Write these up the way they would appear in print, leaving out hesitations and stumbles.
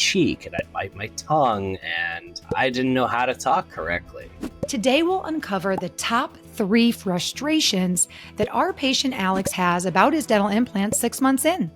cheek and I'd bite my tongue and I didn't know how to talk correctly. Today, we'll uncover the top 3 frustrations that our patient Alex has about his dental implants 6 months in.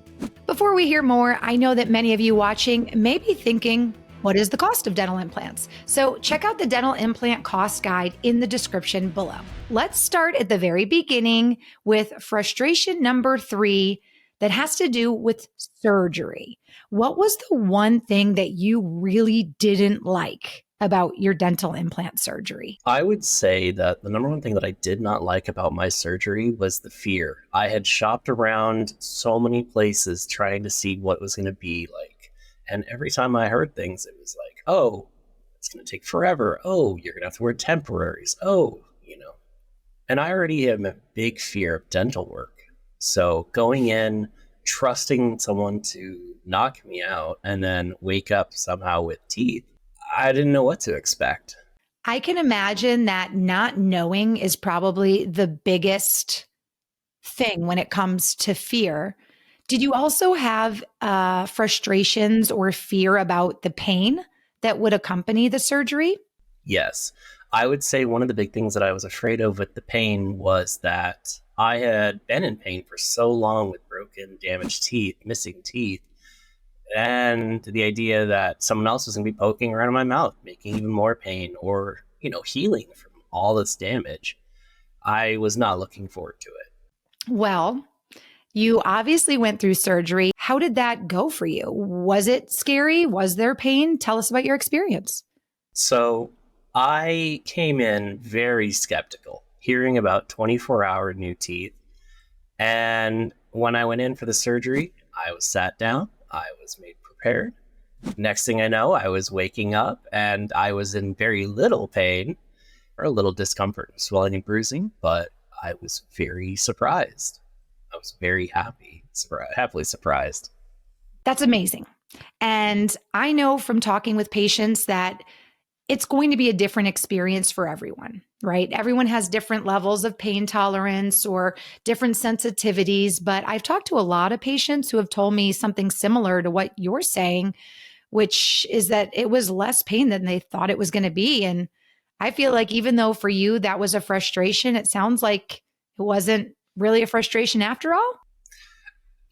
Before we hear more, I know that many of you watching may be thinking, what is the cost of dental implants? So check out the dental implant cost guide in the description below. Let's start at the very beginning with frustration number 3 that has to do with surgery. What was the one thing that you really didn't like about your dental implant surgery? I would say that the number one thing that I did not like about my surgery was the fear. I had shopped around so many places trying to see what it was going to be like. And every time I heard things, it was like, oh, it's going to take forever. Oh, you're going to have to wear temporaries. Oh, And I already am a big fear of dental work. So going in, trusting someone to knock me out and then wake up somehow with teeth, I didn't know what to expect. I can imagine that not knowing is probably the biggest thing when it comes to fear. Did you also have frustrations or fear about the pain that would accompany the surgery? Yes. I would say one of the big things that I was afraid of with the pain was that I had been in pain for so long with broken, damaged teeth, missing teeth, and the idea that someone else was going to be poking around in my mouth, making even more pain or, healing from all this damage. I was not looking forward to it. Well, you obviously went through surgery. How did that go for you? Was it scary? Was there pain? Tell us about your experience. So I came in very skeptical, hearing about 24-hour new teeth. And when I went in for the surgery, I was sat down, I was made prepared. Next thing I know, I was waking up and I was in very little pain or a little discomfort, swelling and bruising, but I was very surprised. I was very happily surprised. That's amazing. And I know from talking with patients that it's going to be a different experience for everyone, right? Everyone has different levels of pain tolerance or different sensitivities, but I've talked to a lot of patients who have told me something similar to what you're saying, which is that it was less pain than they thought it was going to be. And I feel like even though for you that was a frustration, it sounds like it wasn't really a frustration after all.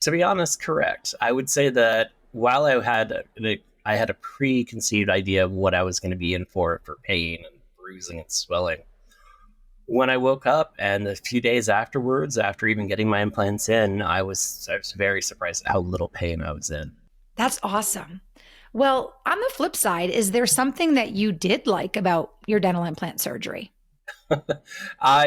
To be honest, correct. I would say that while I had a preconceived idea of what I was going to be in for pain and bruising and swelling. When I woke up and a few days afterwards, after even getting my implants in, I was very surprised at how little pain I was in. That's awesome. Well, on the flip side, is there something that you did like about your dental implant surgery?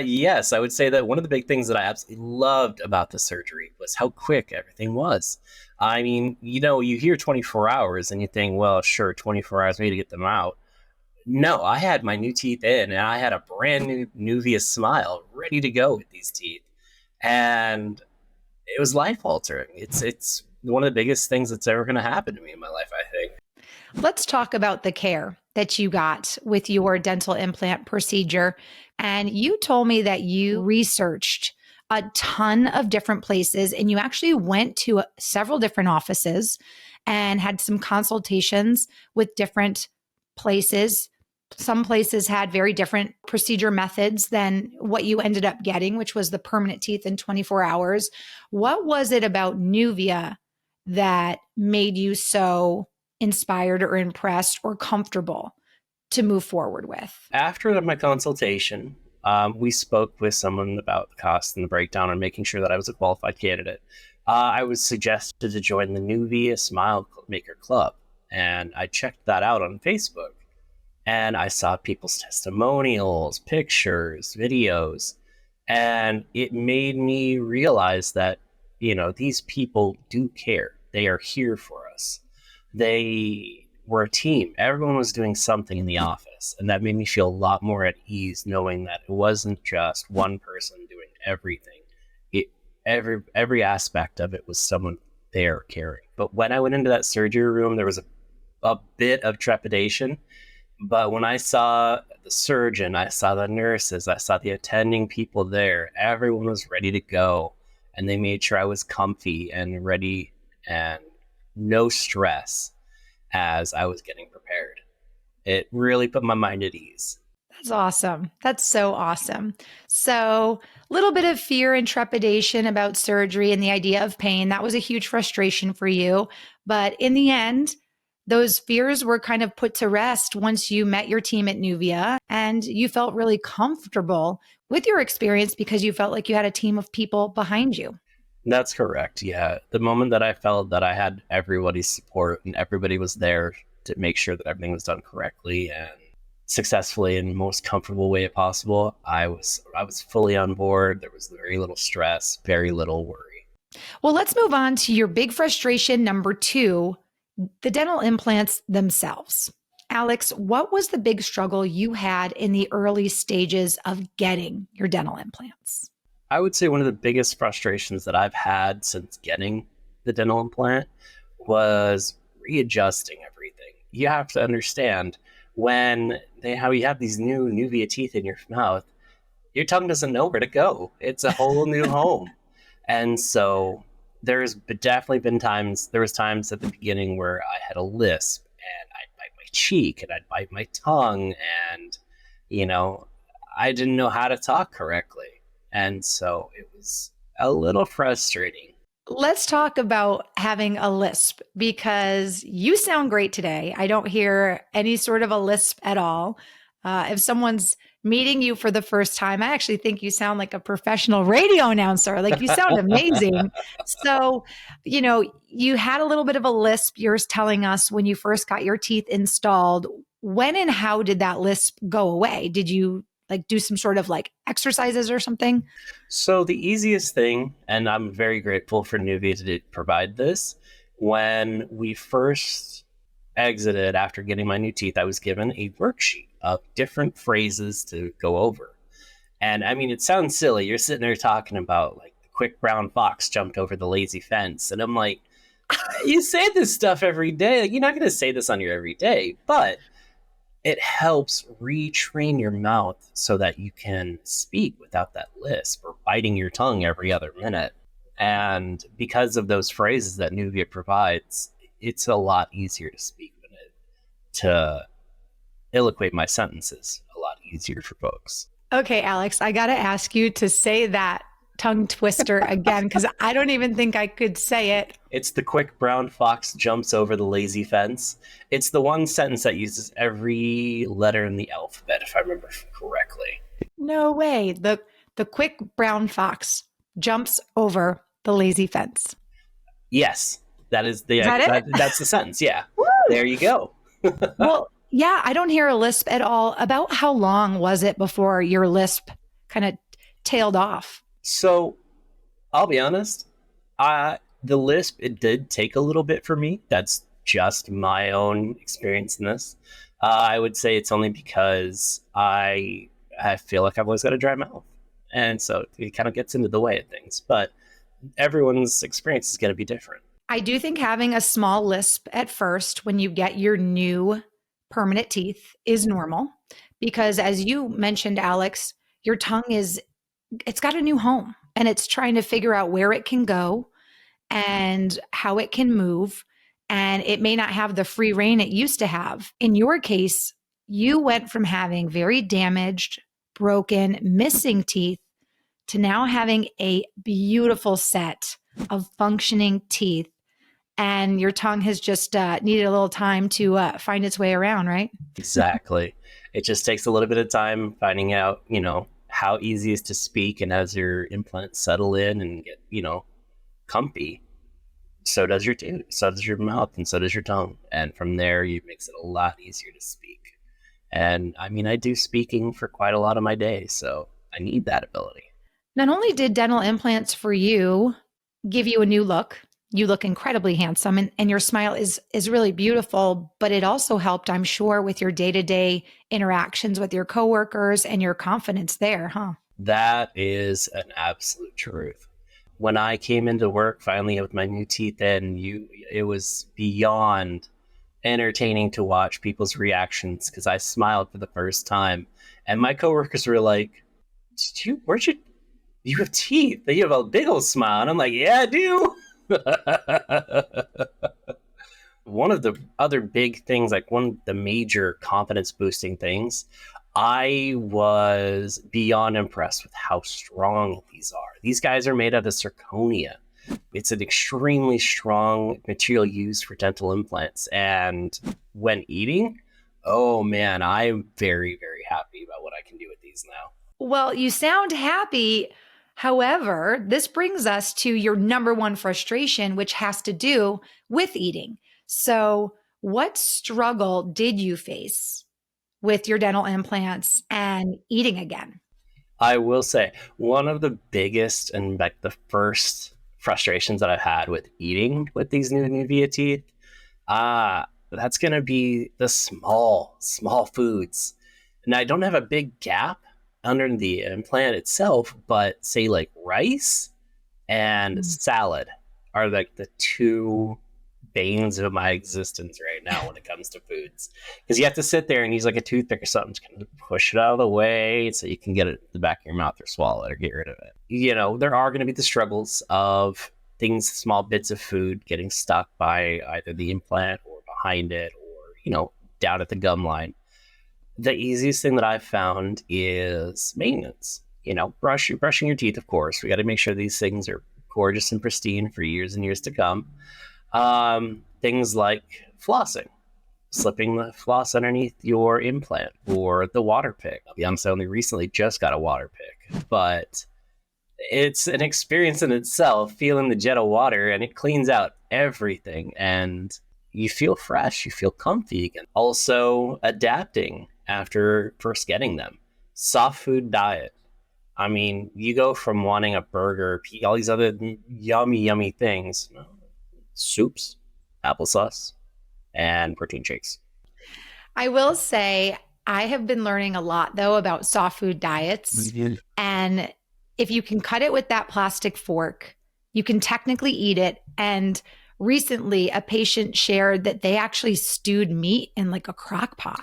Yes, I would say that one of the big things that I absolutely loved about the surgery was how quick everything was. I mean, you hear 24 hours and you think, well, sure, 24 hours, maybe to get them out. No, I had my new teeth in and I had a brand new Nuvia smile ready to go with these teeth. And it was life altering. It's one of the biggest things that's ever going to happen to me in my life, I think. Let's talk about the care that you got with your dental implant procedure. And you told me that you researched a ton of different places and you actually went to several different offices and had some consultations with different places. Some places had very different procedure methods than what you ended up getting, which was the permanent teeth in 24 hours. What was it about Nuvia that made you so inspired or impressed or comfortable to move forward with? After my consultation, we spoke with someone about the cost and the breakdown and making sure that I was a qualified candidate. I was suggested to join the Nuvia Smile Maker Club, and I checked that out on Facebook. And I saw people's testimonials, pictures, videos, and it made me realize that, these people do care. They are here for us. They were a team. Everyone was doing something in the office, and that made me feel a lot more at ease knowing that it wasn't just one person doing everything. Every aspect of it was someone there caring. But when I went into that surgery room, there was a bit of trepidation. But when I saw the surgeon, I saw the nurses, I saw the attending people there, everyone was ready to go. And they made sure I was comfy and ready and no stress. as I was getting prepared. It really put my mind at ease. That's awesome. That's so awesome. So, a little bit of fear and trepidation about surgery and the idea of pain. That was a huge frustration for you. But in the end, those fears were kind of put to rest once you met your team at Nuvia and you felt really comfortable with your experience because you felt like you had a team of people behind you. That's correct. Yeah. The moment that I felt that I had everybody's support and everybody was there to make sure that everything was done correctly and successfully in the most comfortable way possible, I was fully on board. There was very little stress, very little worry. Well, let's move on to your big frustration number two, the dental implants themselves. Alex, what was the big struggle you had in the early stages of getting your dental implants? I would say one of the biggest frustrations that I've had since getting the dental implant was readjusting everything. You have to understand when how you have these new Nuvia teeth in your mouth, your tongue doesn't know where to go. It's a whole new home. And so there was times at the beginning where I had a lisp and I'd bite my cheek and I'd bite my tongue and, you know, I didn't know how to talk correctly. And so it was a little frustrating. Let's talk about having a lisp because you sound great today. I don't hear any sort of a lisp at all. If someone's meeting you for the first time, I actually think you sound like a professional radio announcer. Like you sound amazing. So, you had a little bit of a lisp. You're telling us when you first got your teeth installed. When and how did that lisp go away? Did you do some sort of exercises or something? So the easiest thing, and I'm very grateful for Nuvia to provide this, when we first exited after getting my new teeth, I was given a worksheet of different phrases to go over. And I mean, it sounds silly. You're sitting there talking about the quick brown fox jumped over the lazy fence. And I'm like, you say this stuff every day. You're not going to say this on your everyday, but it helps retrain your mouth so that you can speak without that lisp or biting your tongue every other minute. And because of those phrases that Nuvia provides, it's a lot easier to speak with it, to eloquate my sentences a lot easier for folks. Okay, Alex, I got to ask you to say that tongue twister again because I don't even think I could say it. It's the quick brown fox jumps over the lazy fence. It's the one sentence that uses every letter in the alphabet, if I remember correctly. No way. The quick brown fox jumps over the lazy fence. Yes, is that that's the sentence. Yeah. Woo! There you go. Well, yeah, I don't hear a lisp at all. About how long was it before your lisp kind of tailed off? So I'll be honest, the lisp, it did take a little bit for me. That's just my own experience in this. I would say it's only because I feel like I've always got a dry mouth. And so it kind of gets into the way of things. But everyone's experience is going to be different. I do think having a small lisp at first when you get your new permanent teeth is normal because as you mentioned, Alex, your tongue it's got a new home and it's trying to figure out where it can go and how it can move. And it may not have the free reign it used to have. In your case, you went from having very damaged, broken, missing teeth to now having a beautiful set of functioning teeth. And your tongue has just needed a little time to find its way around, right? Exactly. It just takes a little bit of time finding out, how easy it is to speak. And as your implants settle in and get, comfy, so does your tooth, so does your mouth, and so does your tongue. And from there, it makes it a lot easier to speak. And I mean, I do speaking for quite a lot of my day, so I need that ability. Not only did dental implants for you give you a new look, you look incredibly handsome and your smile is really beautiful, but it also helped, I'm sure, with your day-to-day interactions with your coworkers and your confidence there, huh? That is an absolute truth. When I came into work finally with my new teeth in, it was beyond entertaining to watch people's reactions because I smiled for the first time. And my coworkers were like, you have teeth? You have a big old smile. And I'm like, yeah, I do. One of the other big things, like one of the major confidence boosting things, I was beyond impressed with how strong these are. These guys are made out of zirconia. It's an extremely strong material used for dental implants. And when eating, oh man, I'm very, very happy about what I can do with these now. Well, you sound happy. However, this brings us to your number one frustration, which has to do with eating. So, what struggle did you face with your dental implants and eating again? I will say one of the biggest and like the first frustrations that I've had with eating with these new Nuvia teeth, that's gonna be the small foods. And I don't have a big gap under the implant itself, but say like rice and Mm. salad are like the two banes of my existence right now when it comes to foods. Because you have to sit there and use like a toothpick or something to kind of push it out of the way so you can get it in the back of your mouth or swallow it or get rid of it. You know, there are going to be the struggles of things, small bits of food getting stuck by either the implant or behind it or, you know, down at the gum line. The easiest thing that I've found is maintenance. You know, brushing your teeth, of course. We got to make sure these things are gorgeous and pristine for years and years to come. Things like flossing, slipping the floss underneath your implant or the water pick. I'll be honest, I only recently just got a water pick, but it's an experience in itself, feeling the jet of water, and it cleans out everything. And you feel fresh, you feel comfy again. Also, adapting after first getting them. Soft food diet. I mean, you go from wanting a burger, all these other yummy things, soups, applesauce, and protein shakes. I will say, I have been learning a lot though about soft food diets. Mhm. And if you can cut it with that plastic fork, you can technically eat it. And recently, a patient shared that they actually stewed meat in like a crock pot.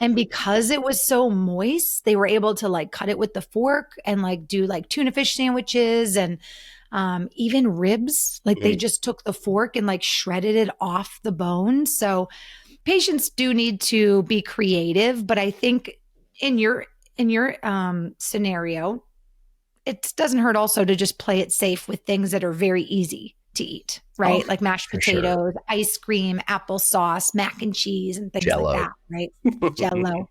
And because it was so moist, they were able to like cut it with the fork and like do like tuna fish sandwiches and even ribs. Like they Mm. just took the fork and like shredded it off the bone. So patients do need to be creative, but I think in your scenario, it doesn't hurt also to just play it safe with things that are very easy to eat, Oh, right? Like mashed for sure. potatoes, ice cream, applesauce, mac and cheese, and things like Jello. that, right? Jello.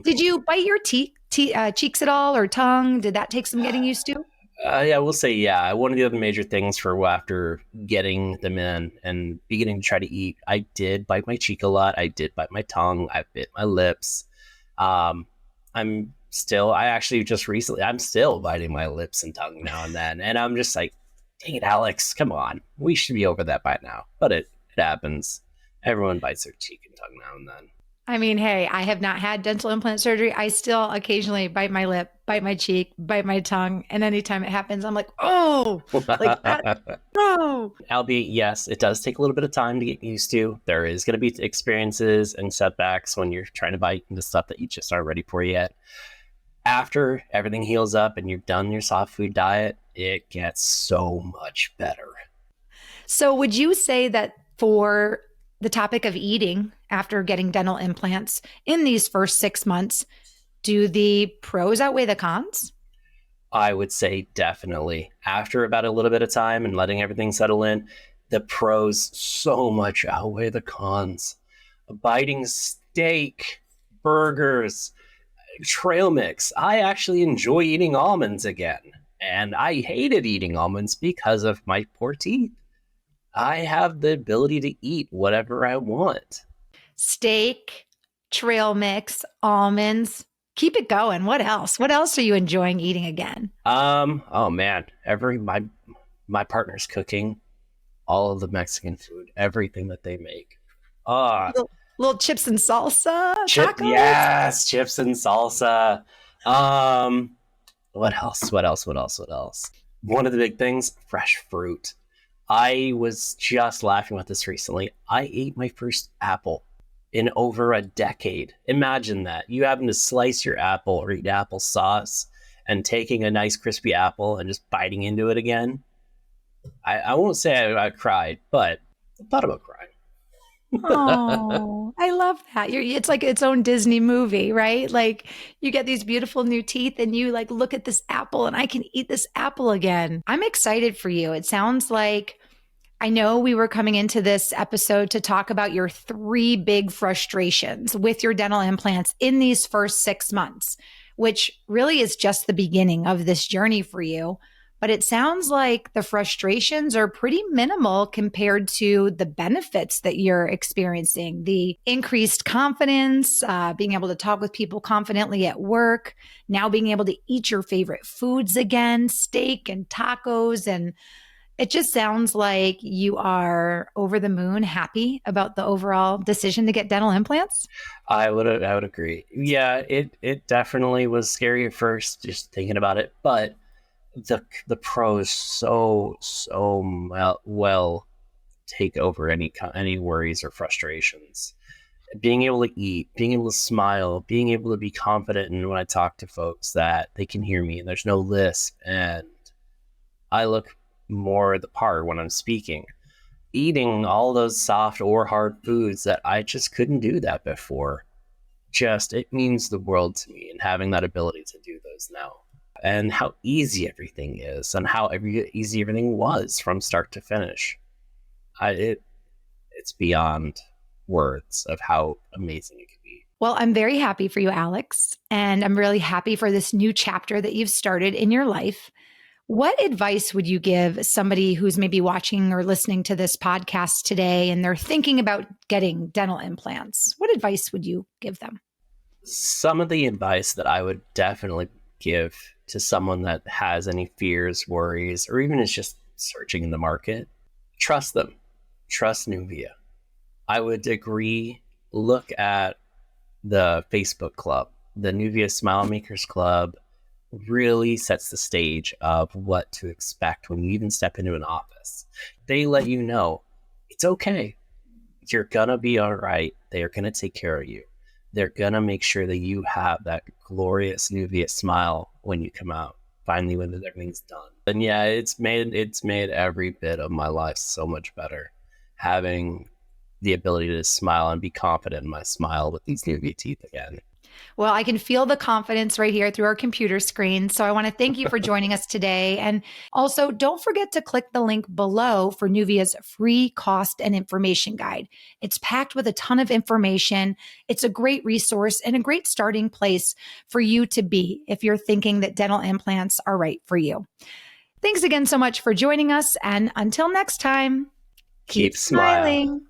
Did you bite your cheeks at all or tongue? Did that take some getting used to? Yeah, we'll say yeah. One of the other major things for after getting them in and beginning to try to eat, I did bite my cheek a lot. I did bite my tongue. I bit my lips. Um, I actually just recently, I'm still biting my lips and tongue now and then. And I'm just like, dang it, Alex, come on. We should be over that by now. But it happens. Everyone bites their cheek and tongue now and then. I mean, hey, I have not had dental implant surgery. I still occasionally bite my lip, bite my cheek, bite my tongue. And anytime it happens, I'm like, oh, like that. Oh. Albeit, yes, it does take a little bit of time to get used to. There is going to be experiences and setbacks when you're trying to bite into stuff that you just aren't ready for yet. After everything heals up and you've done your soft food diet, it gets so much better. So, would you say that for the topic of eating after getting dental implants in these first 6 months, do the pros outweigh the cons? I would say definitely. After about a little bit of time and letting everything settle in, the pros so much outweigh the cons. Biting steak, burgers, trail mix. I actually enjoy eating almonds again. And I hated eating almonds because of my poor teeth. I have the ability to eat whatever I want. Steak, trail mix, almonds. Keep it going. What else? What else are you enjoying eating again? Oh man, every my partner's cooking all of the Mexican food, everything that they make. Ah, Little chips and salsa, chip, tacos. yes, chips and salsa. Um, what else? What else? What else? What else? One of the big things, fresh fruit. I was just laughing about this recently. I ate my first apple in over a decade. Imagine that. You having to slice your apple or eat applesauce and taking a nice crispy apple and just biting into it again. I won't say I cried, but I thought about crying. Oh, I love that. It's like its own Disney movie, right? Like you get these beautiful new teeth and you like look at this apple and I can eat this apple again. I'm excited for you. It sounds like I know we were coming into this episode to talk about your three big frustrations with your dental implants in these first 6 months, which really is just the beginning of this journey for you. But it sounds like the frustrations are pretty minimal compared to the benefits that you're experiencing, the increased confidence, being able to talk with people confidently at work, now being able to eat your favorite foods again, steak and tacos, and it just sounds like you are over the moon happy about the overall decision to get dental implants. I would agree. Yeah, it definitely was scary at first, just thinking about it, but the pros so well take over any worries or frustrations. Being able to eat, being able to smile, being able to be confident, and when I talk to folks that they can hear me and there's no lisp, and I look more the part when I'm speaking. Eating all those soft or hard foods that I just couldn't do that before. Just, it means the world to me, and having that ability to do those now. And how easy everything is, and how easy everything was from start to finish. It's beyond words of how amazing it could be. Well, I'm very happy for you, Alex. And I'm really happy for this new chapter that you've started in your life. What advice would you give somebody who's maybe watching or listening to this podcast today and they're thinking about getting dental implants? What advice would you give them? Some of the advice that I would definitely give to someone that has any fears, worries, or even is just searching in the market, trust them. Trust Nuvia. I would agree. Look at the Facebook club, the Nuvia Smile Makers Club really sets the stage of what to expect when you even step into an office. They let you know it's okay. You're gonna be all right. They are gonna take care of you. They're gonna make sure that you have that glorious Nuvia smile when you come out. Finally, when everything's done. And yeah, it's made every bit of my life so much better. Having the ability to smile and be confident in my smile with these Nuvia teeth again. Well, I can feel the confidence right here through our computer screen. So I want to thank you for joining us today. And also, don't forget to click the link below for Nuvia's free cost and information guide. It's packed with a ton of information. It's a great resource and a great starting place for you to be if you're thinking that dental implants are right for you. Thanks again so much for joining us. And until next time, keep Keep smile. smiling.